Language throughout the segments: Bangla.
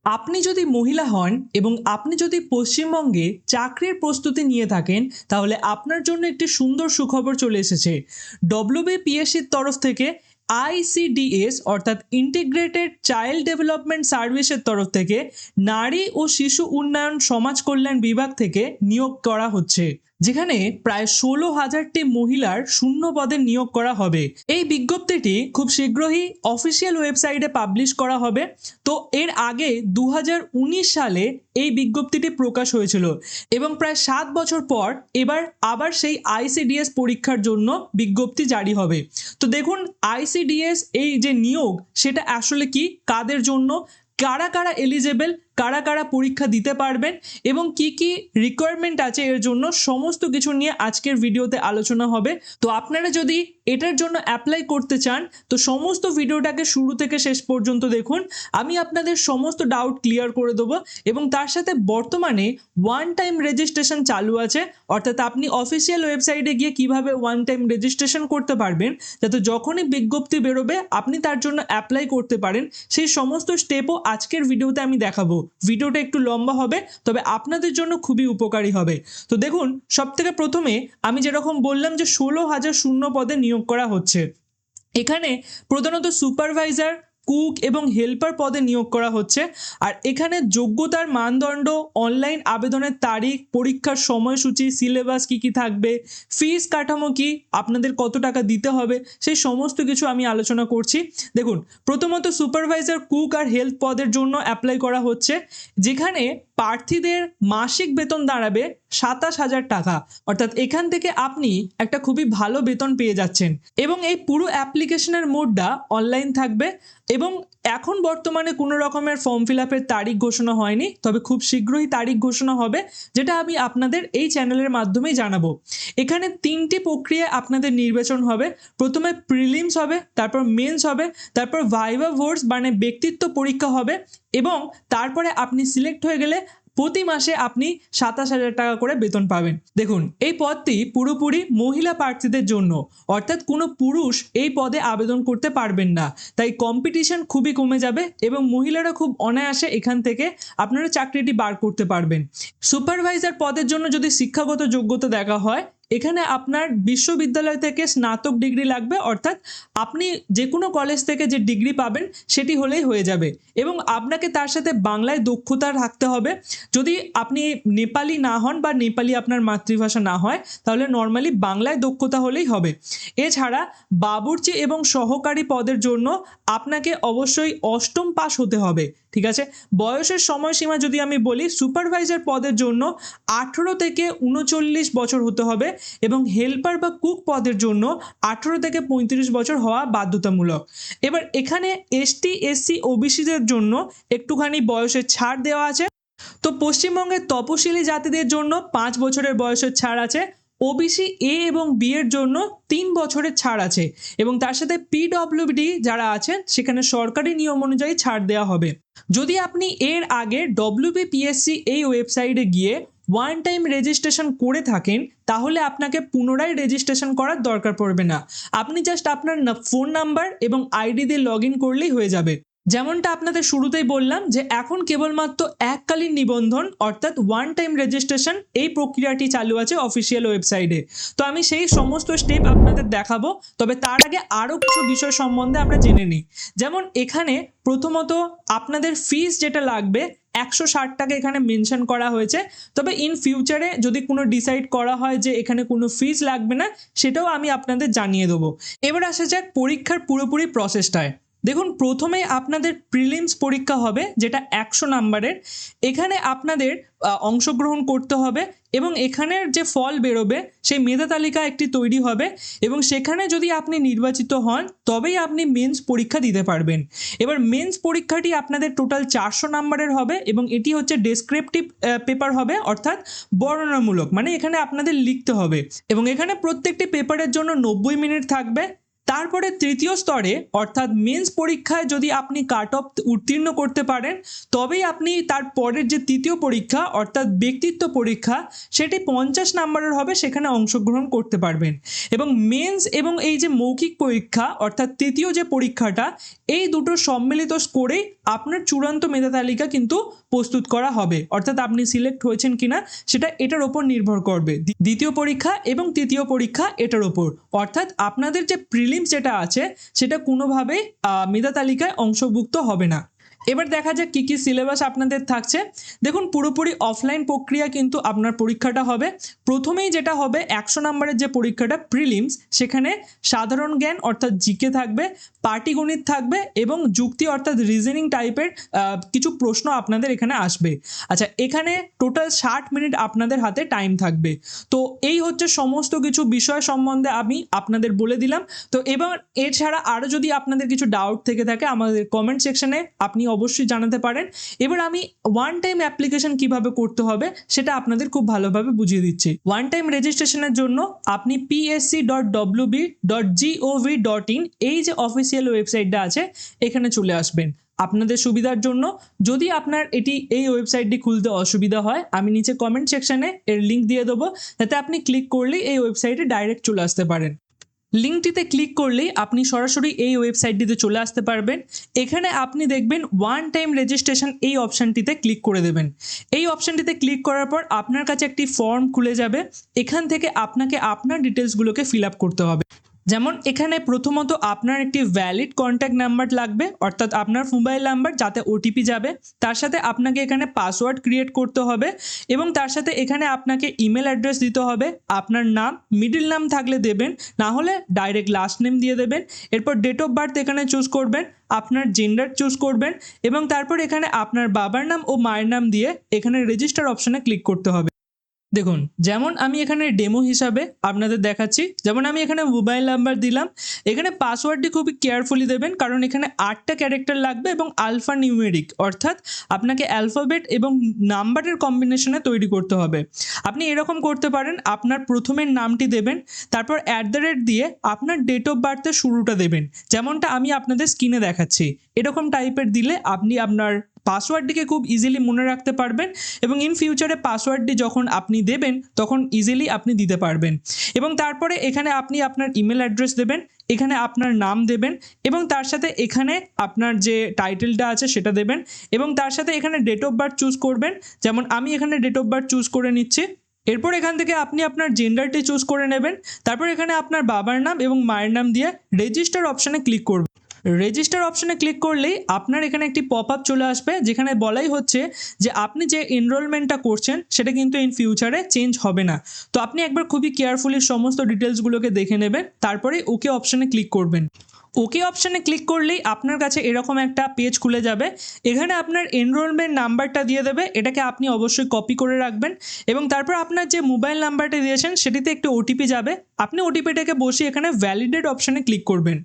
আপনি যদি মহিলা হন এবং আপনি যদি পশ্চিমবঙ্গে চাকরির প্রস্তুতি নিয়ে থাকেন, তাহলে আপনার জন্য একটি সুন্দর সুখবর চলে এসেছে। ডব্লিউবিপিএসসির তরফ থেকে আইসিডিএস অর্থাৎ ইন্টিগ্রেটেড চাইল্ড ডেভেলপমেন্ট সার্ভিসের তরফ থেকে নারী ও শিশু উন্নয়ন সমাজ কল্যাণ বিভাগ থেকে নিয়োগ করা হচ্ছে, যেখানে প্রায় 16,000টি মহিলার শূন্য পদে নিয়োগ করা হবে। এই বিজ্ঞপ্তিটি খুব শীঘ্রই অফিসিয়াল ওয়েবসাইটে পাবলিশ করা হবে। তো এর আগে 2019 সালে এই বিজ্ঞপ্তিটি প্রকাশ হয়েছিল এবং প্রায় 7 বছর পর এবার আবার সেই আইসিডিএস পরীক্ষার জন্য বিজ্ঞপ্তি জারি হবে। তো দেখুন, আইসিডিএস এই যে নিয়োগ, সেটা আসলে কি, কাদের জন্য, কারা কারা এলিজেবল, কারা কারা পরীক্ষা দিতে পারবেন এবং কি কি রিকোয়ারমেন্ট আছে এর জন্য, সমস্ত কিছু নিয়ে আজকের ভিডিওতে আলোচনা হবে। তো আপনারা যদি এটার জন্য অ্যাপ্লাই করতে চান, তো সমস্ত ভিডিওটাকে শুরু থেকে শেষ পর্যন্ত দেখুন। আমি আপনাদের সমস্ত ডাউট ক্লিয়ার করে দেবো এবং তার সাথে বর্তমানে ওয়ান টাইম রেজিস্ট্রেশন চালু আছে, অর্থাৎ আপনি অফিসিয়াল ওয়েবসাইটে গিয়ে কিভাবে ওয়ান টাইম রেজিস্ট্রেশন করতে পারবেন, যাতে যখনই বিজ্ঞপ্তি বেরোবে আপনি তার জন্য অ্যাপ্লাই করতে পারেন, সেই সমস্ত স্টেপও আজকের ভিডিওতে আমি দেখাবো। ভিডিওটা একটু লম্বা হবে, তবে আপনাদের জন্য খুবই উপকারী হবে। তো দেখুন, সব থেকে প্রথমে আমি যেরকম বললাম যে 16,000 শূন্য পদে নিয়োগ করা হচ্ছে। এখানে প্রধানত সুপারভাইজার, কুক এবং হেল্পার পদে নিয়োগ করা হচ্ছে। আর এখানে যোগ্যতার মানদণ্ড, অনলাইন আবেদনের তারিখ, পরীক্ষার সময়সূচি, সিলেবাস কী কী থাকবে, ফিস কাঠামো কী, আপনাদের কত টাকা দিতে হবে, সেই সমস্ত কিছু আমি আলোচনা করছি। দেখুন, প্রথমত সুপারভাইজার, কুক আর হেল্প পদের জন্য অ্যাপ্লাই করা হচ্ছে, যেখানে প্রার্থীদের মাসিক বেতন দাঁড়াবে 27,000 টাকা। অর্থাৎ এখান থেকে আপনি একটা খুবই ভালো বেতন পেয়ে যাচ্ছেন এবং এই পুরো অ্যাপ্লিকেশনের মোডটা অনলাইন থাকবে এবং এখন বর্তমানে কোনো রকমের ফর্ম ফিল আপের তারিখ ঘোষণা হয়নি, তবে খুব শীঘ্রই তারিখ ঘোষণা হবে, যেটা আমি আপনাদের এই চ্যানেলের মাধ্যমেই জানাবো। এখানে 3টি প্রক্রিয়া আপনাদের নির্বাচন হবে। প্রথমে প্রিলিমস হবে, তারপর মেন্স হবে, তারপর ভাইভা ভোটস মানে ব্যক্তিত্ব পরীক্ষা হবে এবং তারপরে আপনি সিলেক্ট হয়ে গেলে প্রতি মাসে আপনি 27,000 টাকা করে বেতন পাবেন। দেখুন, এই পদটি পুরোপুরি মহিলা প্রার্থীদের জন্য, অর্থাৎ কোনো পুরুষ এই পদে আবেদন করতে পারবেন না। তাই কম্পিটিশন খুবই কমে যাবে এবং মহিলারা খুব অনায়াসে এখান থেকে আপনারা চাকরিটি বার করতে পারবেন। সুপারভাইজার পদের জন্য যদি শিক্ষাগত যোগ্যতা দেখা হয়, এখানে আপনার বিশ্ববিদ্যালয় থেকে স্নাতক ডিগ্রি লাগবে, অর্থাৎ আপনি যে কোনো কলেজ থেকে যে ডিগ্রি পাবেন সেটি হলেই হয়ে যাবে এবং আপনাকে তার সাথে বাংলায় দক্ষতা রাখতে হবে। যদি আপনি নেপালি না হন বা নেপালি আপনার মাতৃভাষা না হয়, তাহলে নর্মালি বাংলায় দক্ষতা হলেই হবে। এছাড়া বাবুর্চি এবং সহকারী পদের জন্য আপনাকে অবশ্যই অষ্টম পাস হতে হবে, ঠিক আছে। বয়সের সময়সীমা যদি আমি বলি, সুপারভাইজার পদের জন্য 18 থেকে 39 বছর হতে হবে এবং হেল্পার বা কুক পদের জন্য 18 থেকে 35 বছর হওয়া বাধ্যতামূলক। এবার এখানে এসটি, এসসি, ওবিসিদের জন্য একটুখানি বয়সের ছাড় দেওয়া আছে। তো পশ্চিমবঙ্গের তপশিলি জাতিদের জন্য 5 বছরের বয়সের ছাড় আছে, ওবিসি এ এবং বি এর জন্য 3 বছরের ছাড় আছে এবং তার সাথে পিডব্লিউডি যারা আছেন সেখানে সরকারি নিয়ম অনুযায়ী ছাড় দেওয়া হবে। যদি আপনি এর আগে ডব্লিউবিপিএসসি এই ওয়েবসাইটে গিয়ে ওয়ান টাইম রেজিস্ট্রেশন করে থাকেন, তাহলে আপনাকে পুনরায় রেজিস্ট্রেশন করার দরকার পড়বে না। আপনি জাস্ট আপনার ফোন নাম্বার এবং আইডি দিয়ে লগ ইন করলেই হয়ে যাবে। যেমনটা আপনাদের শুরুতেই বললাম যে এখন কেবলমাত্র এককালীন নিবন্ধন অর্থাৎ ওয়ান টাইম রেজিস্ট্রেশন এই প্রক্রিয়াটি চালু আছে অফিসিয়াল ওয়েবসাইটে। তো আমি সেই সমস্ত স্টেপ আপনাদের দেখাবো, তবে তার আগে আরও কিছু বিষয় সম্বন্ধে আমরা জেনে নিই। যেমন এখানে প্রথমত আপনাদের ফিস যেটা লাগবে 160 টাকা এখানে মেনশন করা হয়েছে, তবে ইন ফিউচারে যদি কোনো ডিসাইড করা হয় যে এখানে কোনো ফিস লাগবে না, সেটাও আমি আপনাদের জানিয়ে দেবো। এবার আসা যাক পরীক্ষার পুরোপুরি প্রসেসটায়। দেখুন, প্রথমেই আপনাদের প্রিলিমস পরীক্ষা হবে, যেটা 100 নাম্বারের। এখানে আপনাদের অংশগ্রহণ করতে হবে এবং এখানের যে ফল বেরোবে সেই মেধা তালিকা একটি তৈরি হবে এবং সেখানে যদি আপনি নির্বাচিত হন তবেই আপনি মেন্স পরীক্ষা দিতে পারবেন। এবার মেন্স পরীক্ষাটি আপনাদের টোটাল 400 নাম্বারের হবে এবং এটি হচ্ছে ডেসক্রিপটিভ পেপার হবে, অর্থাৎ বর্ণনামূলক, মানে এখানে আপনাদের লিখতে হবে এবং এখানে প্রত্যেকটি পেপারের জন্য 90 মিনিট থাকবে। তারপরে তৃতীয় স্তরে অর্থাৎ মেন্স পরীক্ষায় যদি আপনি কাট অফ উত্তীর্ণ করতে পারেন তবেই আপনি তার পরের যে তৃতীয় পরীক্ষা অর্থাৎ ব্যক্তিত্ব পরীক্ষা সেটি 50 নম্বরের হবে, সেখানে অংশগ্রহণ করতে পারবেন। এবং মেন্স এবং এই যে মৌখিক পরীক্ষা অর্থাৎ তৃতীয় যে পরীক্ষাটা, এই দুটো সম্মিলিত স্কোরেই আপনার চূড়ান্ত মেধা তালিকা কিন্তু প্রস্তুত করা হবে, অর্থাৎ আপনি সিলেক্ট হয়েছেন কিনা সেটা এটার ওপর নির্ভর করবে। দ্বিতীয় পরীক্ষা এবং তৃতীয় পরীক্ষা এটার ওপর, অর্থাৎ আপনাদের যে প্রিলিমস যেটা আছে সেটা কোনোভাবেই মেধা তালিকায় অংশভুক্ত হবে না। এবার দেখা যাক কী কী সিলেবাস আপনাদের থাকছে। দেখুন, পুরোপুরি অফলাইন প্রক্রিয়া কিন্তু আপনার পরীক্ষাটা হবে। প্রথমেই যেটা হবে 100 নম্বরের যে পরীক্ষাটা প্রিলিমস, সেখানে সাধারণ জ্ঞান অর্থাৎ জিকে থাকবে, পাটিগণিত থাকবে এবং যুক্তি অর্থাৎ রিজনিং টাইপের কিছু প্রশ্ন আপনাদের এখানে আসবে। আচ্ছা, এখানে টোটাল 60 মিনিট আপনাদের হাতে টাইম থাকবে। তো এই হচ্ছে সমস্ত কিছু বিষয় সম্বন্ধে আমি আপনাদের বলে দিলাম। তো এবার এছাড়া আরও যদি আপনাদের কিছু ডাউট থেকে থাকে আমাদের কমেন্ট সেকশনে আপনি অবশ্যই জানাতে পারেন। এবার আমি ওয়ান টাইম অ্যাপ্লিকেশন কিভাবে করতে হবে সেটা আপনাদের খুব ভালোভাবে বুঝিয়ে দিচ্ছি। ওয়ান টাইম রেজিস্ট্রেশনের জন্য আপনি psc.wb.gov.in এই যে অফিসিয়াল ওয়েবসাইটটা আছে এখানে চলে আসবেন। আপনাদের সুবিধার জন্য যদি আপনার এই ওয়েবসাইটটি খুলতে অসুবিধা হয়, আমি নিচে কমেন্ট সেকশনে এর লিঙ্ক দিয়ে দেবো, যাতে আপনি ক্লিক করলেই এই ওয়েবসাইটে ডাইরেক্ট চলে আসতে পারেন। লিঙ্কটিতে ক্লিক করলেই আপনি সরাসরি এই ওয়েবসাইটটিতে চলে আসতে পারবেন। এখানে আপনি দেখবেন ওয়ান টাইম রেজিস্ট্রেশন, এই অপশানটিতে ক্লিক করে দেবেন। এই অপশানটিতে ক্লিক করার পর আপনার কাছে একটি ফর্ম খুলে যাবে। এখান থেকে আপনাকে আপনার ডিটেলসগুলোকে ফিল আপ করতে হবে। যেমন এখানে প্রথমত আপনার একটি ভ্যালিড কন্ট্যাক্ট নাম্বার লাগবে, অর্থাৎ আপনার মোবাইল নাম্বার যাতে ওটিপি যাবে। তার সাথে আপনাকে এখানে পাসওয়ার্ড ক্রিয়েট করতে হবে এবং তার সাথে এখানে আপনাকে ইমেল অ্যাড্রেস দিতে হবে। আপনার নাম, মিডল নাম থাকলে দেবেন, না হলে ডাইরেক্ট লাস্ট নেম দিয়ে দেবেন। এরপর ডেট অফ বার্থ এখানে চুজ করবেন, আপনার জেন্ডার চুজ করবেন এবং তারপর এখানে আপনার বাবার নাম ও মায়ের নাম দিয়ে এখানে রেজিস্টার অপশানে ক্লিক করতে হবে। দেখুন, যেমন আমি এখানে ডেমো হিসাবে আপনাদের দেখাচ্ছি। যেমন আমি এখানে মোবাইল নাম্বার দিলাম, এখানে পাসওয়ার্ডটি খুবই কেয়ারফুলি দেবেন, কারণ এখানে 8টা ক্যারেক্টার লাগবে এবং আলফা নিউমেরিক, অর্থাৎ আপনাকে অ্যালফাবেট এবং নাম্বারের কম্বিনেশনে তৈরি করতে হবে। আপনি এরকম করতে পারেন, আপনার প্রথমের নামটি দেবেন, তারপর @ দিয়ে আপনার ডেট অফ বার্থের শুরুটা দেবেন, যেমনটা আমি আপনাদের স্ক্রিনে দেখাচ্ছি। এরকম টাইপের দিলে আপনি আপনার পাসওয়ার্ডটিকে খুব ইজিলি মনে রাখতে পারবেন এবং ইন ফিউচারে পাসওয়ার্ডটি যখন আপনি দেবেন তখন ইজিলি আপনি দিতে পারবেন। এবং তারপরে এখানে আপনি আপনার ইমেল অ্যাড্রেস দেবেন, এখানে আপনার নাম দেবেন এবং তার সাথে এখানে আপনার যে টাইটেলটা আছে সেটা দেবেন এবং তার সাথে এখানে ডেট অফ বার্থ চুজ করবেন। যেমন আমি এখানে ডেট অফ বার্থ চুজ করে নিচ্ছি। এরপর এখান থেকে আপনি আপনার জেন্ডারটি চুজ করে নেবেন। তারপর এখানে আপনার বাবার নাম এবং মায়ের নাম দিয়ে রেজিস্টার অপশানে ক্লিক করবেন। রেজিস্টার অপশানে ক্লিক করলেই আপনার এখানে একটি পপ আপ চলে আসবে, যেখানে বলাই হচ্ছে যে আপনি যে এনরোলমেন্টটা করছেন সেটা কিন্তু ইন ফিউচারে চেঞ্জ হবে না। তো আপনি একবার খুবই কেয়ারফুলি সমস্ত ডিটেলসগুলোকে দেখে নেবেন, তারপরে ওকে অপশানে ক্লিক করবেন। ওকে অপশানে ক্লিক করলেই আপনার কাছে এরকম একটা পেজ খুলে যাবে। এখানে আপনার এনরোলমেন্ট নাম্বারটা দিয়ে দেবে, এটাকে আপনি অবশ্যই কপি করে রাখবেন এবং তারপর আপনার যে মোবাইল নাম্বারটা দিয়েছেন সেটিতে একটি ওটিপি যাবে। আপনি ওটিপিটাকে বসিয়ে এখানে ভ্যালিডেট অপশানে ক্লিক করবেন।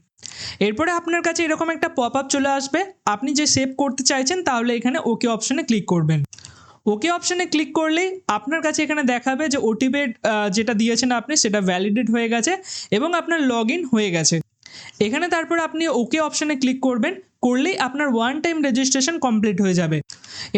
এরপরে আপনার কাছে এরকম একটা পপ আপ চলে আসবে, আপনি যে সেভ করতে চাইছেন তাহলে এখানে ওকে অপশানে ক্লিক করবেন। ওকে অপশানে ক্লিক করলেই আপনার কাছে এখানে দেখাবে যে ওটিপি যেটা দিয়েছেন আপনি সেটা ভ্যালিডেট হয়ে গেছে এবং আপনার লগ ইন হয়ে গেছে। এখানে তারপর আপনি ওকে অপশানে ক্লিক করলেই আপনার ওয়ান টাইম রেজিস্ট্রেশন কমপ্লিট হয়ে যাবে।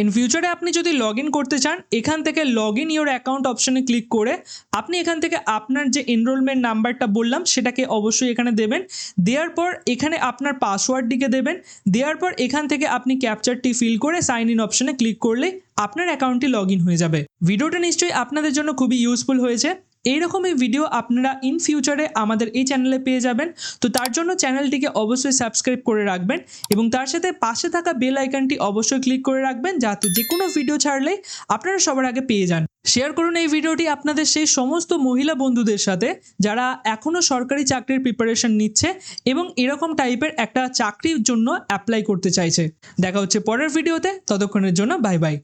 ইন ফিউচারে আপনি যদি লগ ইন করতে চান, এখান থেকে লগ ইন ইওর অ্যাকাউন্ট অপশানে ক্লিক করে আপনি এখান থেকে আপনার যে এনরোলমেন্ট নাম্বারটা বললাম সেটাকে অবশ্যই এখানে দেবেন। দেওয়ার পর এখানে আপনার পাসওয়ার্ডটিকে দেবেন। দেওয়ার পর এখান থেকে আপনি ক্যাপচারটি ফিল করে সাইন ইন অপশানে ক্লিক করলে আপনার অ্যাকাউন্টটি লগ ইন হয়ে যাবে। ভিডিওটা নিশ্চয়ই আপনাদের জন্য খুবই ইউজফুল হয়েছে। এইরকমই ভিডিও আপনারা ইন ফিউচারে আমাদের এই চ্যানেলে পেয়ে যাবেন। তো তার জন্য চ্যানেলটিকে অবশ্যই সাবস্ক্রাইব করে রাখবেন এবং তার সাথে পাশে থাকা বেল আইকনটি অবশ্যই ক্লিক করে রাখবেন, যাতে যে কোনো ভিডিও ছাড়লেই আপনারা সবার আগে পেয়ে যান। শেয়ার করুন এই ভিডিওটি আপনাদের সেই সমস্ত মহিলা বন্ধুদের সাথে যারা এখনও সরকারি চাকরির প্রিপারেশন নিচ্ছে এবং এরকম টাইপের একটা চাকরির জন্য অ্যাপ্লাই করতে চাইছে। দেখা হচ্ছে পরের ভিডিওতে, ততক্ষণের জন্য বাই বাই।